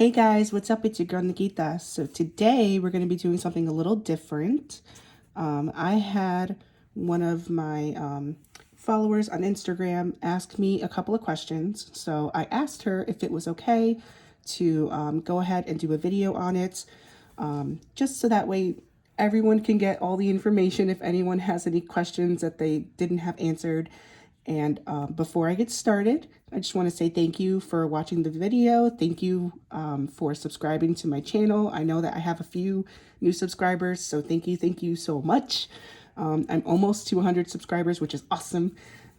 Hey guys, what's up? It's your girl Nikita. So today we're going to be doing something a little different. I had one of my followers on Instagram ask me a couple of questions. So I asked her if it was okay to go ahead and do a video on it, just so that way everyone can get all the information if anyone has any questions that they didn't have answered. And before I get started, I just want to say thank you for watching the video. Thank you for subscribing to my channel. I know that I have a few new subscribers, so thank you so much. I'm almost to 100 subscribers, which is awesome.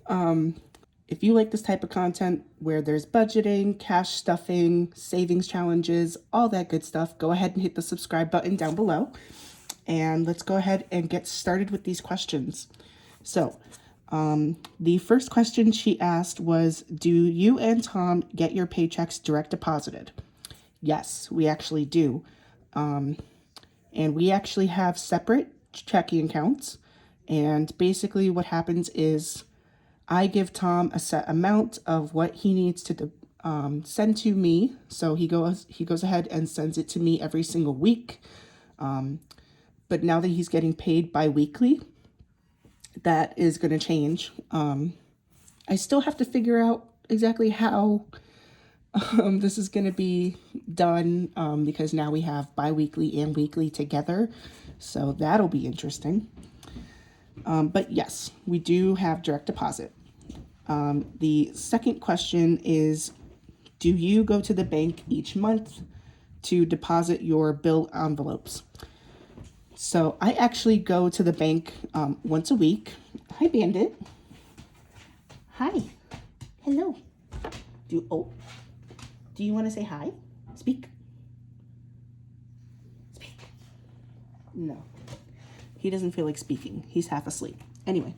If you like this type of content where there's budgeting, cash stuffing, savings challenges, all that good stuff, go ahead and hit the subscribe button down below. And let's go ahead and get started with these questions. So, the first question she asked was, do you and Tom get your paychecks direct deposited? Yes, we actually do. And we actually have separate checking accounts. And basically what happens is I give Tom a set amount of what he needs to send to me. So he goes ahead and sends it to me every single week. But now that he's getting paid bi-weekly, that is going to change. I still have to figure out exactly how this is going to be done because now we have bi-weekly and weekly together. So that'll be interesting. But yes, we do have direct deposit. The second question is, do you go to the bank each month to deposit your bill envelopes? So I actually go to the bank once a week. Hi, Bandit. Hi. Hello. Do you want to say hi? Speak. Speak. No. He doesn't feel like speaking. He's half asleep. Anyway,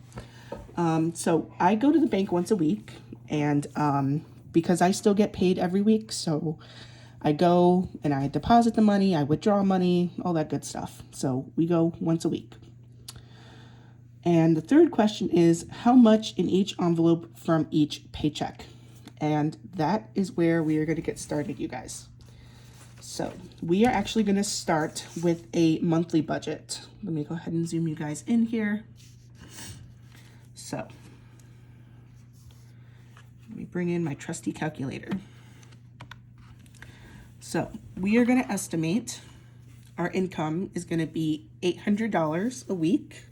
so I go to the bank once a week, and because I still get paid every week, so I go and I deposit the money, I withdraw money, all that good stuff. So we go once a week. And the third question is, how much in each envelope from each paycheck? And that is where we are going to get started, you guys. So we are actually going to start with a monthly budget. Let me go ahead and zoom you guys in here. So let me bring in my trusty calculator. So we are going to estimate our income is going to be $800 a week.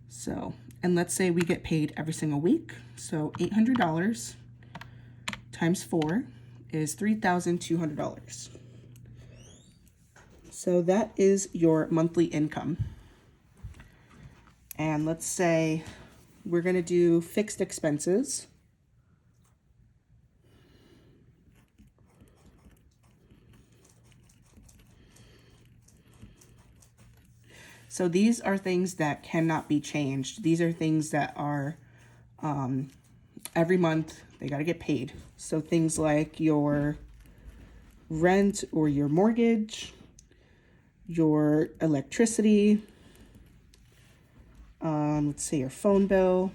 So, and let's say we get paid every single week. So $800 times 4 is $3,200. So that is your monthly income. And let's say we're going to do fixed expenses. So these are things that cannot be changed. These are things that are every month they got to get paid. So things like your rent or your mortgage, your electricity, let's say your phone bill,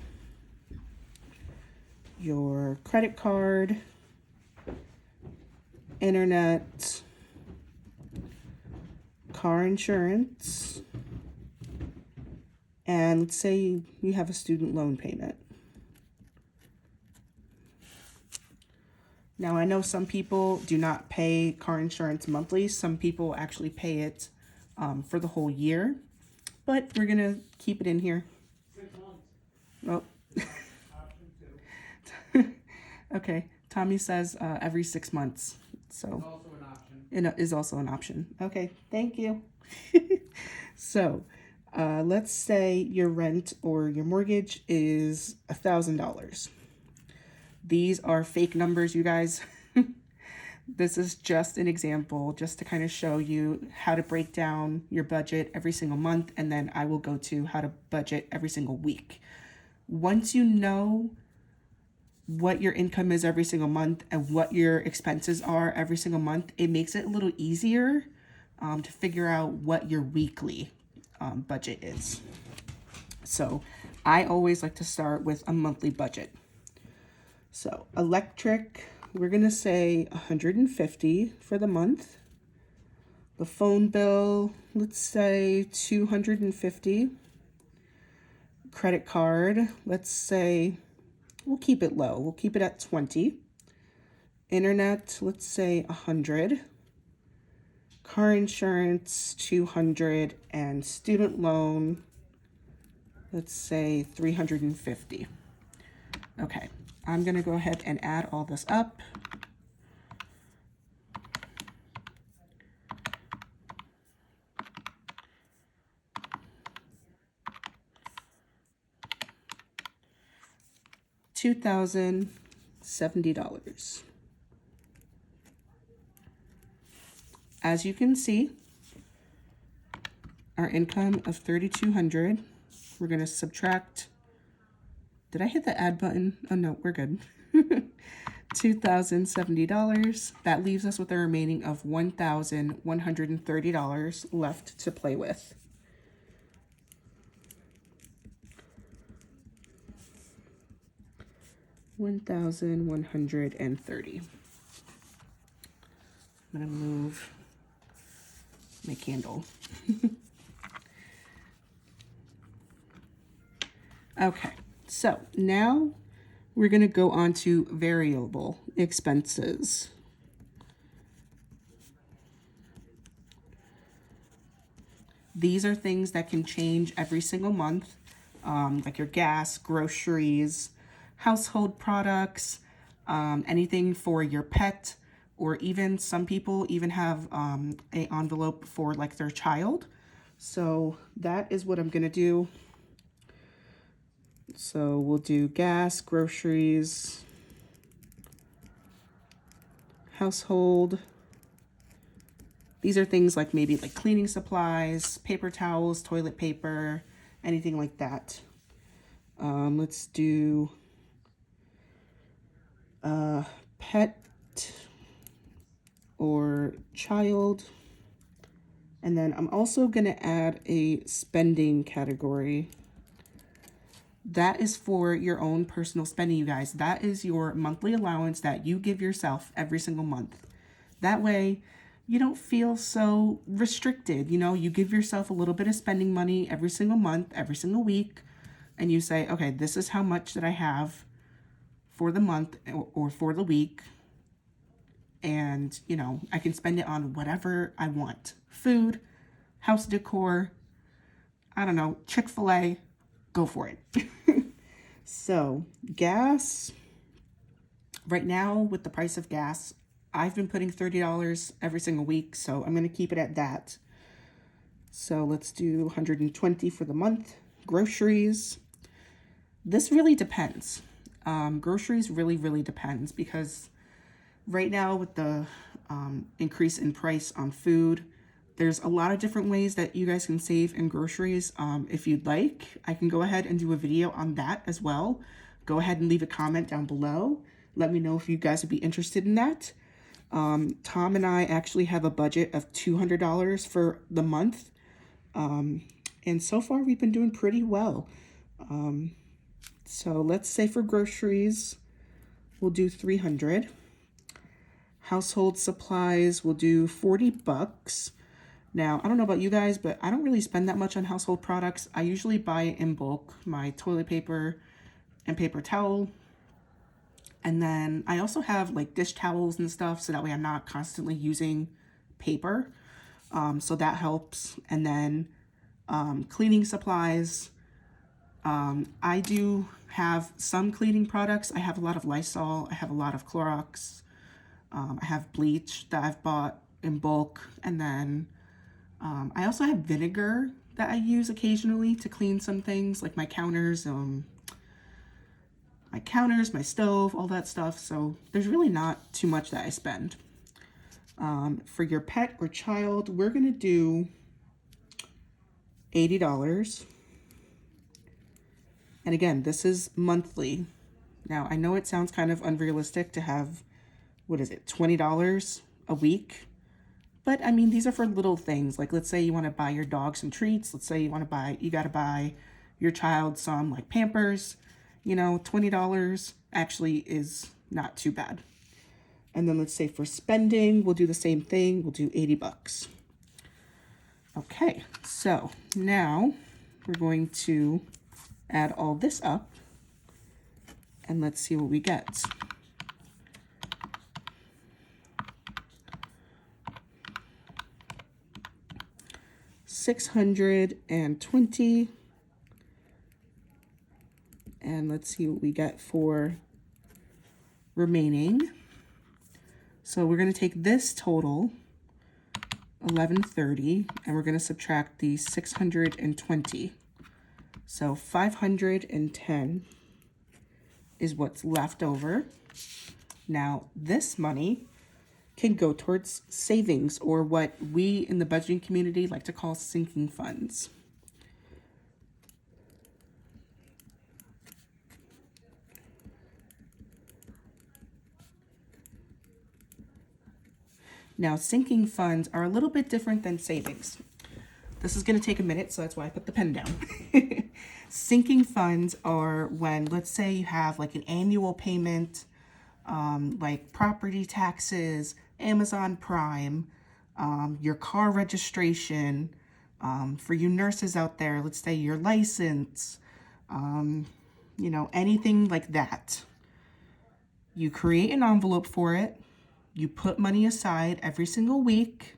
your credit card, internet, car insurance, and let's say you have a student loan payment. Now, I know some people do not pay car insurance monthly. Some people actually pay it for the whole year, but we're going to keep it in here. 6 months. Oh. Option 2. Okay. Tommy says every 6 months. So It's also an option. it is also an option. Okay. Thank you. So let's say your rent or your mortgage is $1,000. These are fake numbers, you guys. This is just an example, just to kind of show you how to break down your budget every single month, and then I will go to how to budget every single week. Once you know what your income is every single month and what your expenses are every single month, it makes it a little easier to figure out what your weekly budget is. So I always like to start with a monthly budget. So electric, we're going to say $150 for the month. The phone bill, let's say $250. Credit card, let's say, we'll keep it low. We'll keep it at $20. Internet, let's say $100. Car insurance, $200. And student loan, let's say $350. Okay, I'm going to go ahead and add all this up. $2,070. As you can see, our income of $3,200. We're going to subtract. Did I hit the add button? Oh no, we're good. $2,070. That leaves us with a remaining of $1,130 left to play with. $1,130. I'm gonna move my candle. Okay, so now we're gonna go on to variable expenses. These are things that can change every single month, like your gas, groceries, household products, anything for your pet, or even some people even have an envelope for like their child. So that is what I'm gonna do. So we'll do gas, groceries, household. These are things like maybe like cleaning supplies, paper towels, toilet paper, anything like that. Let's do pet or child. And then I'm also going to add a spending category. That is for your own personal spending, you guys. That is your monthly allowance that you give yourself every single month. That way, you don't feel so restricted. You know, you give yourself a little bit of spending money every single month, every single week, and you say, okay, this is how much that I have for the month or for the week. And, you know, I can spend it on whatever I want. Food, house decor, I don't know, Chick-fil-A, go for it. So, gas, right now with the price of gas, I've been putting $30 every single week, so I'm going to keep it at that. So let's do 120 for the month. Groceries, this really depends. Groceries really depends because right now with the increase in price on food, there's a lot of different ways that you guys can save in groceries. If you'd like, I can go ahead and do a video on that as well. Go ahead and leave a comment down below. Let me know if you guys would be interested in that. Tom and I actually have a budget of $200 for the month. And so far we've been doing pretty well. So let's say for groceries, we'll do $300. Household supplies, we'll do $40. Now, I don't know about you guys, but I don't really spend that much on household products. I usually buy in bulk, my toilet paper and paper towel. And then I also have like dish towels and stuff, so that way I'm not constantly using paper. So that helps. And then cleaning supplies. I do have some cleaning products. I have a lot of Lysol. I have a lot of Clorox. I have bleach that I've bought in bulk. And then I also have vinegar that I use occasionally to clean some things like my counters, my stove, all that stuff. So there's really not too much that I spend. For your pet or child, we're going to do $80. And again, this is monthly. Now, I know it sounds kind of unrealistic to have, what is it, $20 a week? But I mean, these are for little things. Like, let's say you want to buy your dog some treats. Let's say you got to buy your child some like Pampers. You know, $20 actually is not too bad. And then let's say for spending, we'll do the same thing. We'll do 80 bucks. Okay, so now we're going to add all this up and let's see what we get. $620, and let's see what we get for remaining. So we're going to take this total, 1130, and we're going to subtract the 620. So 510 is what's left over. Now this money can go towards savings, or what we in the budgeting community like to call sinking funds. Now, sinking funds are a little bit different than savings. This is going to take a minute, so that's why I put the pen down. Sinking funds are when, let's say you have like an annual payment, like property taxes, Amazon Prime, your car registration, for you nurses out there, let's say your license, you know, anything like that. You create an envelope for it. You put money aside every single week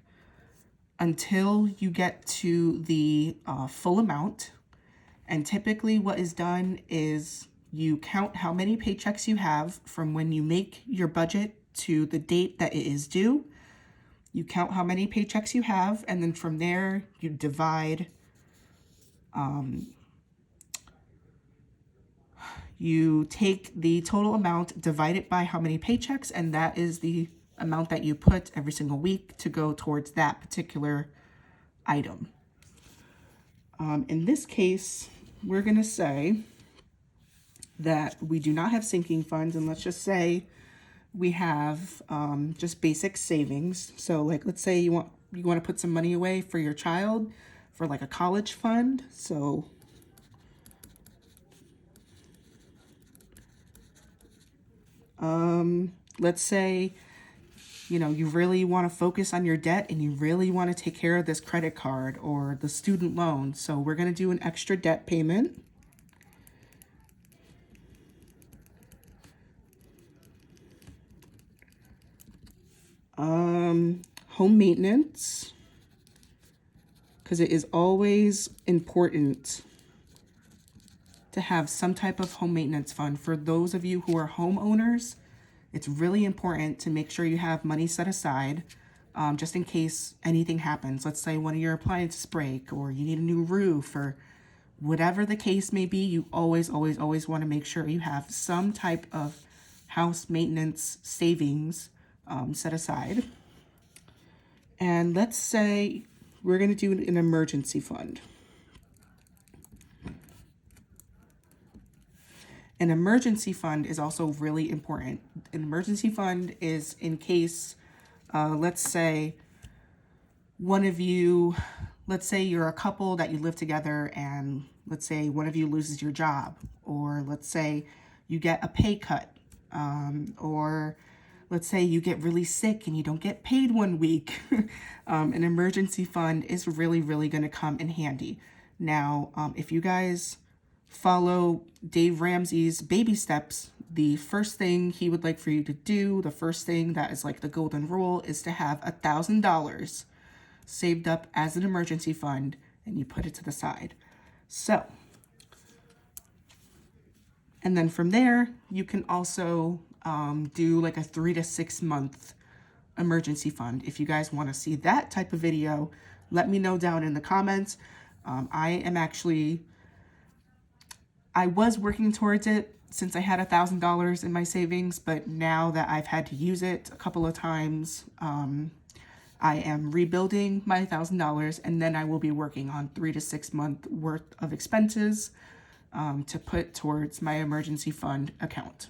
until you get to the full amount. And typically what is done is you count how many paychecks you have from when you make your budget to the date that it is due. You count how many paychecks you have, and then from there you divide, you take the total amount, divide it by how many paychecks, and that is the amount that you put every single week to go towards that particular item. In this case, we're going to say that we do not have sinking funds, and let's just say we have just basic savings. So like, let's say you want to put some money away for your child for like a college fund. So let's say, you know, you really want to focus on your debt and you really want to take care of this credit card or the student loan. So we're going to do an extra debt payment. Home maintenance, because it is always important to have some type of home maintenance fund. For those of you who are homeowners, it's really important to make sure you have money set aside just in case anything happens. Let's say one of your appliances break, or you need a new roof, or whatever the case may be. You always want to make sure you have some type of house maintenance savings set aside. And let's say we're going to do an emergency fund. An emergency fund is also really important. An emergency fund is in case, let's say one of you, let's say you're a couple that you live together, and let's say one of you loses your job, or let's say you get a pay cut, or let's say you get really sick and you don't get paid one week. An emergency fund is really going to come in handy. Now, if you guys follow Dave Ramsey's baby steps, the first thing he would like for you to do, the first thing that is like the golden rule, is to have $1,000 saved up as an emergency fund, and you put it to the side. So, and then from there, you can also do like a 3 to 6 month emergency fund. If you guys want to see that type of video, let me know down in the comments. I was working towards it since I had $1,000 in my savings, but now that I've had to use it a couple of times, I am rebuilding my $1,000, and then I will be working on 3 to 6 month worth of expenses to put towards my emergency fund account.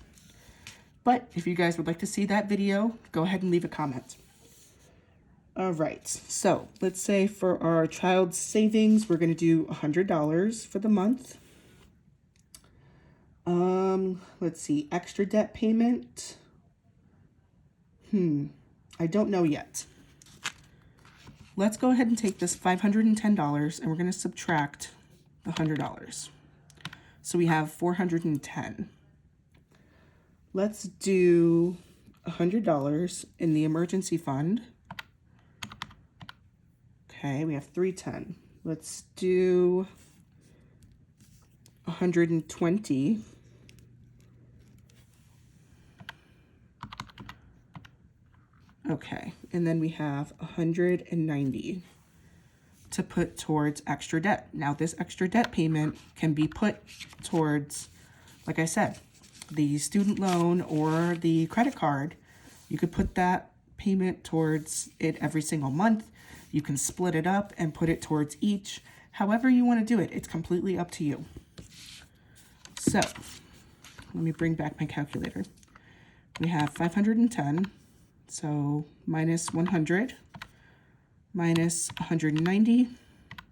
But if you guys would like to see that video, go ahead and leave a comment. All right, so let's say for our child's savings, we're going to do $100 for the month. Let's see, extra debt payment. I don't know yet. Let's go ahead and take this $510 and we're going to subtract the $100. So we have $410. Let's do $100 in the emergency fund. Okay, we have $310. Let's do $120. Okay, and then we have $190 to put towards extra debt. Now this extra debt payment can be put towards, like I said, the student loan or the credit card. You could put that payment towards it every single month. You can split it up and put it towards each. However you want to do it, it's completely up to you. So let me bring back my calculator. We have 510. So minus 100, minus 190,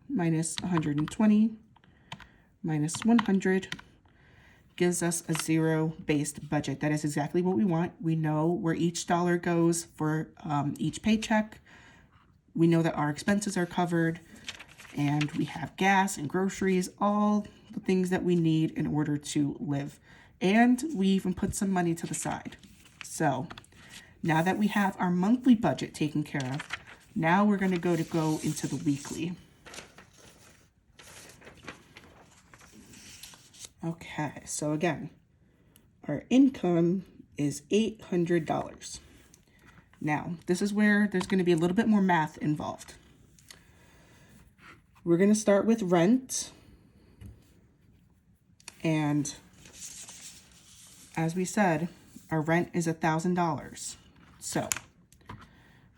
minus 120, minus 100 gives us a zero-based budget. That is exactly what we want. We know where each dollar goes for each paycheck. We know that our expenses are covered, and we have gas and groceries, all the things that we need in order to live. And we even put some money to the side. So now that we have our monthly budget taken care of, now we're going to go into the weekly. Okay, so again, our income is $800. Now, this is where there's going to be a little bit more math involved. We're going to start with rent. And as we said, our rent is $1,000. So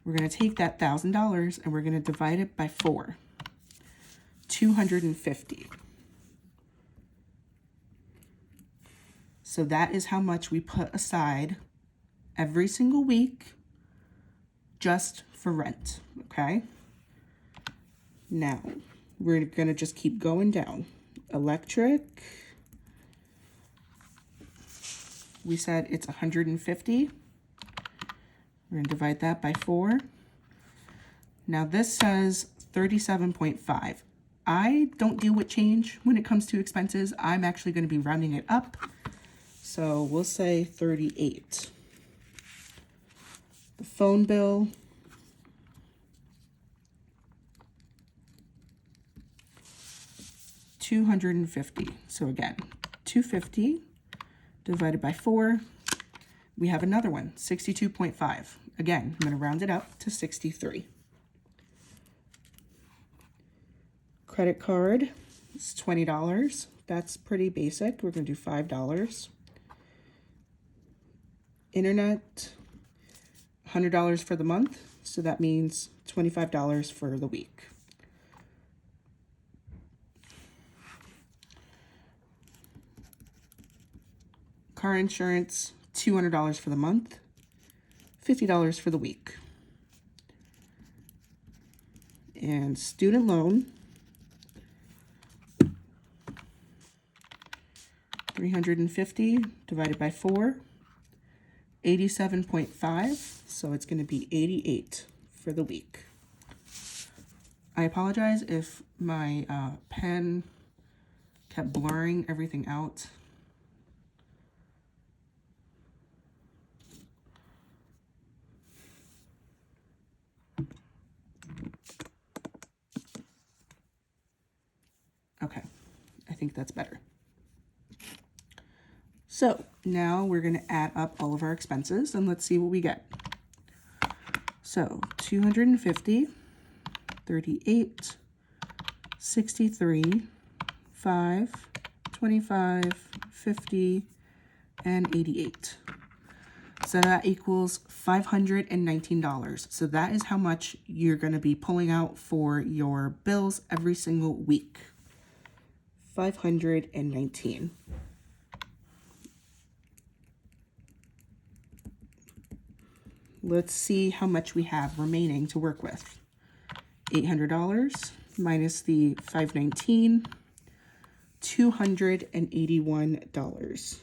we're going to take that $1,000 and we're going to divide it by 4. 250. So that is how much we put aside every single week just for rent, okay? Now, we're going to just keep going down. Electric, we said it's 150. We're going to divide that by 4. Now this says 37.5. I don't deal with change when it comes to expenses. I'm actually going to be rounding it up. So we'll say 38. The phone bill, $250. So again, 250 divided by 4. We have another one, 62.5. Again, I'm going to round it up to 63. Credit card is $20. That's pretty basic. We're going to do $5. Internet, $100 for the month. So that means $25 for the week. Car insurance, $200 for the month, $50 for the week. And student loan, $350 divided by 4, 87.5, so it's going to be 88 for the week. I apologize if my pen kept blurring everything out. Okay, I think that's better. So now we're going to add up all of our expenses and let's see what we get. So 250, 38, 63, 5, 25, 50, and 88. So that equals $519. So that is how much you're going to be pulling out for your bills every single week. 519. Let's see how much we have remaining to work with. $800 minus the 519, $281.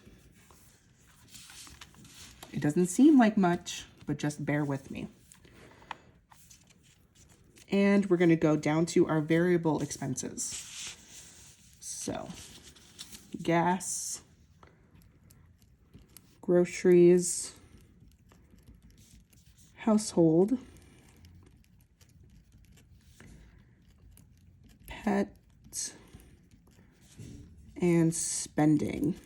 It doesn't seem like much, but just bear with me. And we're going to go down to our variable expenses. So, gas, groceries, household, pet, and spending.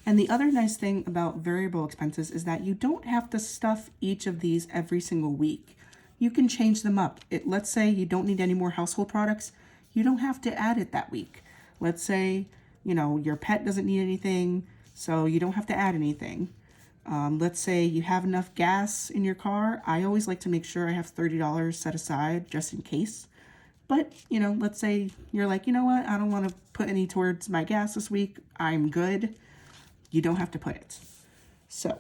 And the other nice thing about variable expenses is that you don't have to stuff each of these every single week. You can change them up. Let's say you don't need any more household products. You don't have to add it that week. Let's say, your pet doesn't need anything, so you don't have to add anything. Let's say you have enough gas in your car. I always like to make sure I have $30 set aside just in case. But, let's say you're like, you know what? I don't want to put any towards my gas this week. I'm good. You don't have to put it. So,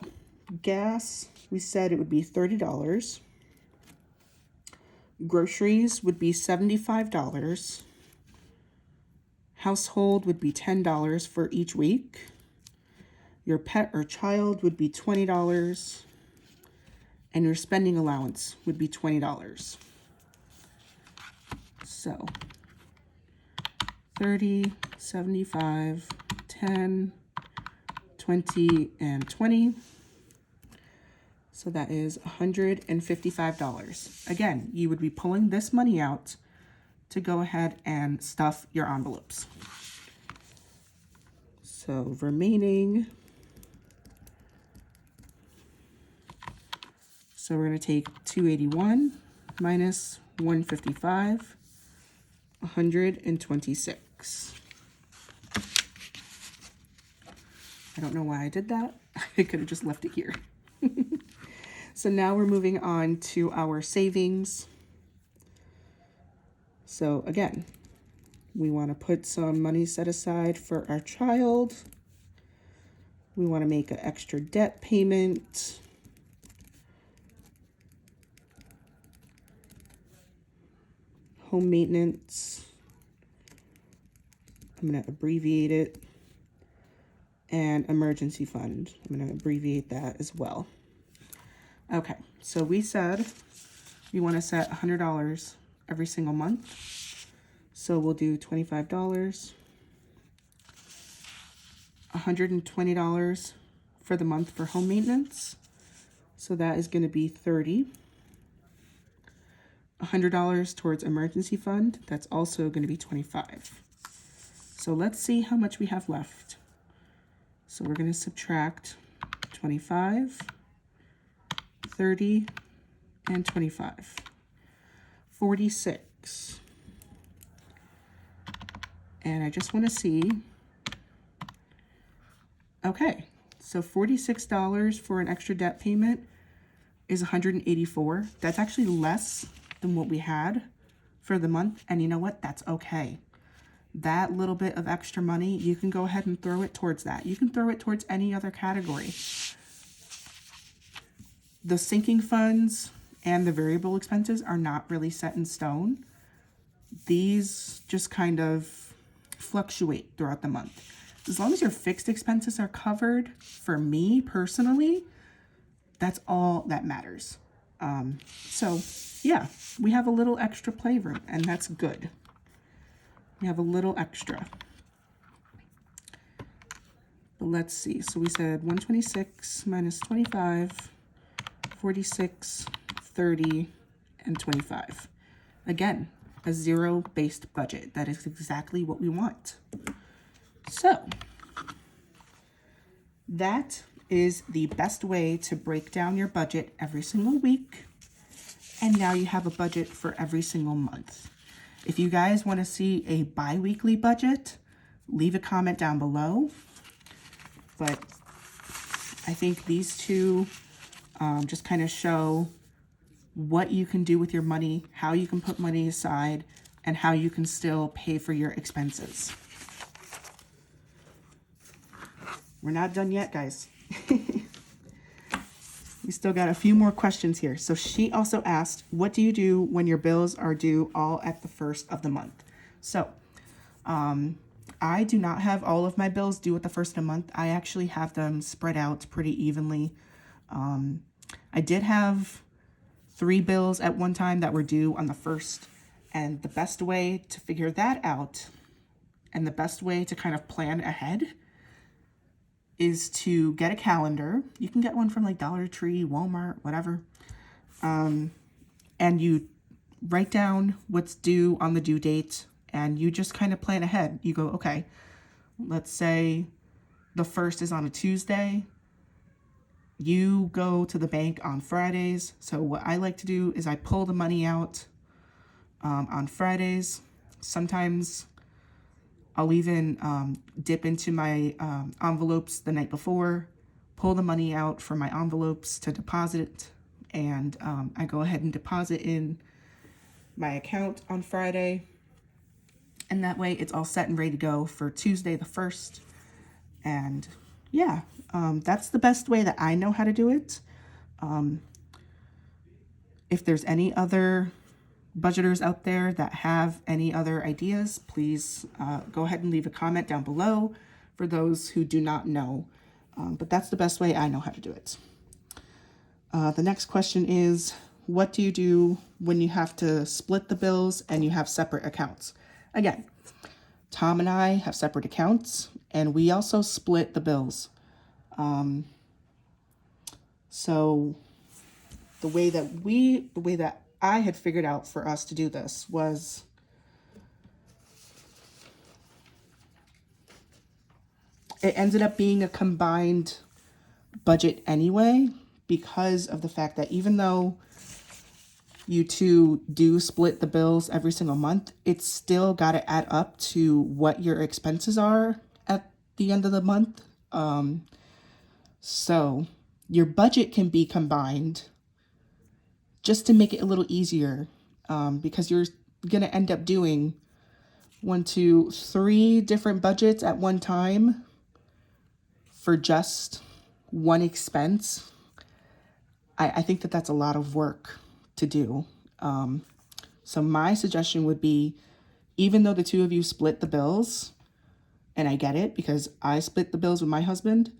gas, we said it would be $30. Groceries would be $75. Household would be $10 for each week. Your pet or child would be $20. And your spending allowance would be $20. So, 30, 75, 10, 20, and 20. So that is $155. Again, you would be pulling this money out to go ahead and stuff your envelopes. So remaining. So we're going to take 281 minus 155, 126. I don't know why I did that. I could have just left it here. So now we're moving on to our savings. So again, we want to put some money set aside for our child. We want to make an extra debt payment. Home maintenance. I'm going to abbreviate it. And emergency fund. I'm going to abbreviate that as well. Okay, so we said we want to set $100 every single month. So we'll do $25, $120 for the month for home maintenance. So that is going to be $30. $100 towards emergency fund. That's also going to be $25. So let's see how much we have left. So we're going to subtract 25, 30, and 25. 46. And I just want to see. Okay, so $46 for an extra debt payment is $184. That's actually less than what we had for the month. And you know what? That's okay. That little bit of extra money, you can go ahead and throw it towards that. You can throw it towards any other category. The sinking funds and the variable expenses are not really set in stone. These just kind of fluctuate throughout the month. As long as your fixed expenses are covered, for me personally, that's all that matters. So yeah, we have a little extra playroom, and that's good. We have a little extra. But let's see. So we said 126 minus 25, 46, 30, and 25. Again, a zero-based budget. That is exactly what we want. So that is the best way to break down your budget every single week. And now you have a budget for every single month. If you guys want to see a bi-weekly budget, leave a comment down below. But I think these two just kind of show what you can do with your money, how you can put money aside, and how you can still pay for your expenses. We're not done yet, guys. We still got a few more questions here. So she also asked, what do you do when your bills are due all at the first of the month? So I do not have all of my bills due at the first of the month. I actually have them spread out pretty evenly. I did have 3 bills at one time that were due on the 1st. And the best way to figure that out and the best way to kind of plan ahead is to get a calendar. You can get one from like Dollar Tree, Walmart, whatever. And you write down what's due on the due date and you just kind of plan ahead. You go, okay, let's say the 1st is on a Tuesday. You go to the bank on Fridays. So what I like to do is I pull the money out on Fridays. Sometimes I'll even dip into my envelopes the night before, pull the money out from my envelopes to deposit it, and I go ahead and deposit in my account on Friday. And that way it's all set and ready to go for Tuesday the 1st. And yeah, that's the best way that I know how to do it. If there's any other budgeters out there that have any other ideas, please go ahead and leave a comment down below for those who do not know. But that's the best way I know how to do it. The next question is, what do you do when you have to split the bills and you have separate accounts? Again, Tom and I have separate accounts and we also split the bills. So the way that I had figured out for us to do this was it ended up being a combined budget anyway, because of the fact that even though you two do split the bills every single month, it's still got to add up to what your expenses are at the end of the month. So your budget can be combined just to make it a little easier, because you're going to end up doing 1, 2, 3 different budgets at one time for just one expense. I think that that's a lot of work to do. So my suggestion would be, even though the two of you split the bills, and I get it because I split the bills with my husband,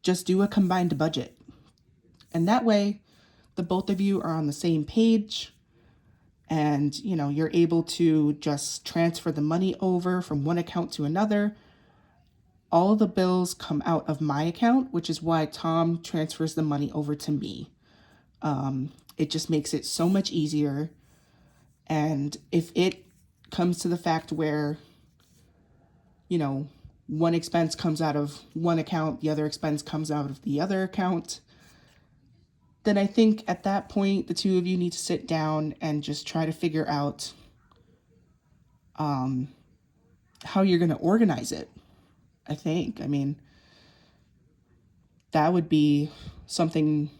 just do a combined budget. And that way, the both of you are on the same page and, you know, you're able to just transfer the money over from one account to another. All of the bills come out of my account, which is why Tom transfers the money over to me. It just makes it so much easier. And if it comes to the fact where, you know, one expense comes out of one account, the other expense comes out of the other account, then I think at that point, the two of you need to sit down and just try to figure out how you're going to organize it. I mean, that would be something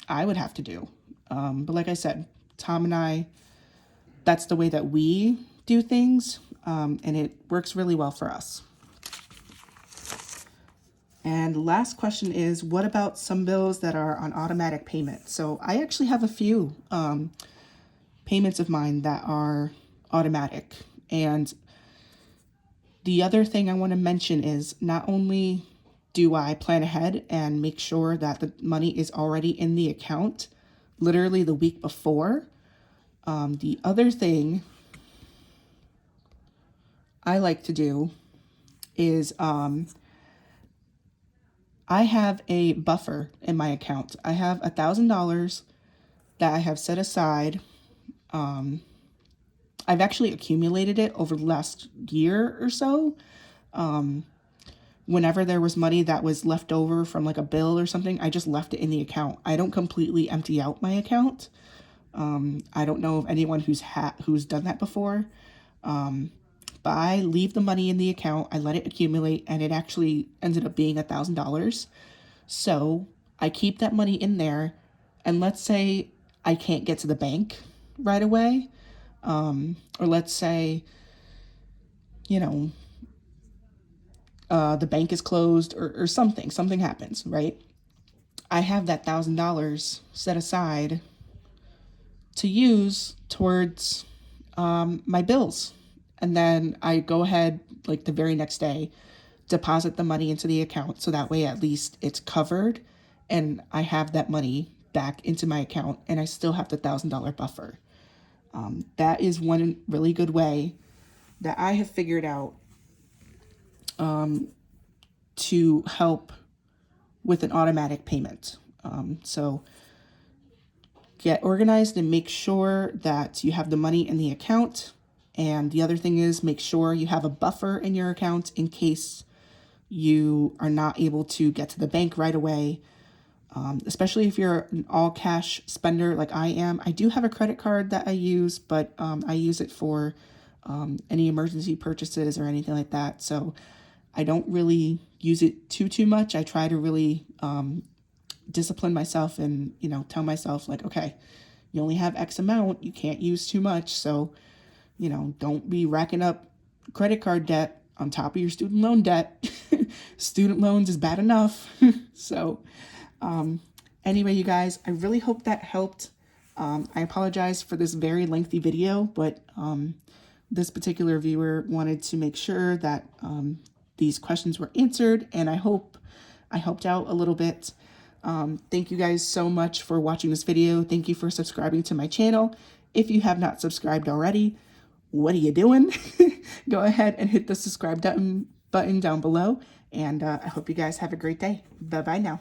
I would have to do. But like I said, Tom and I, that's the way that we do things, and it works really well for us. And the last question is, what about some bills that are on automatic payment? So I actually have a few payments of mine that are automatic. And the other thing I want to mention is, not only do I plan ahead and make sure that the money is already in the account literally the week before, the other thing I like to do is I have a buffer in my account. I have $1,000 that I have set aside. I've actually accumulated it over the last year or so. Whenever there was money that was left over from like a bill or something, I just left it in the account. I don't completely empty out my account. I don't know of anyone who's done that before. But I leave the money in the account, I let it accumulate, and it actually ended up being $1,000. So I keep that money in there, and let's say I can't get to the bank right away, or let's say, you know, the bank is closed or something happens, right? I have that $1,000 set aside to use towards my bills. And then I go ahead, like the very next day, deposit the money into the account. So that way, at least it's covered and I have that money back into my account, and I still have the $1,000 buffer. That is one really good way that I have figured out to help with an automatic payment. So get organized and make sure that you have the money in the account. And the other thing is make sure you have a buffer in your account in case you are not able to get to the bank right away. Especially if you're an all cash spender like I am. I do have a credit card that I use, but I use it for any emergency purchases or anything like that. So I don't really use it too much. I try to really discipline myself and, tell myself like, okay, you only have X amount, you can't use too much. So, don't be racking up credit card debt on top of your student loan debt. Student loans is bad enough. So, anyway, you guys, I really hope that helped. I apologize for this very lengthy video, but this particular viewer wanted to make sure that these questions were answered, and I hope I helped out a little bit. Thank you guys so much for watching this video. Thank you for subscribing to my channel. If you have not subscribed already, what are you doing? Go ahead and hit the subscribe button down below, and I hope you guys have a great day. Bye-bye now.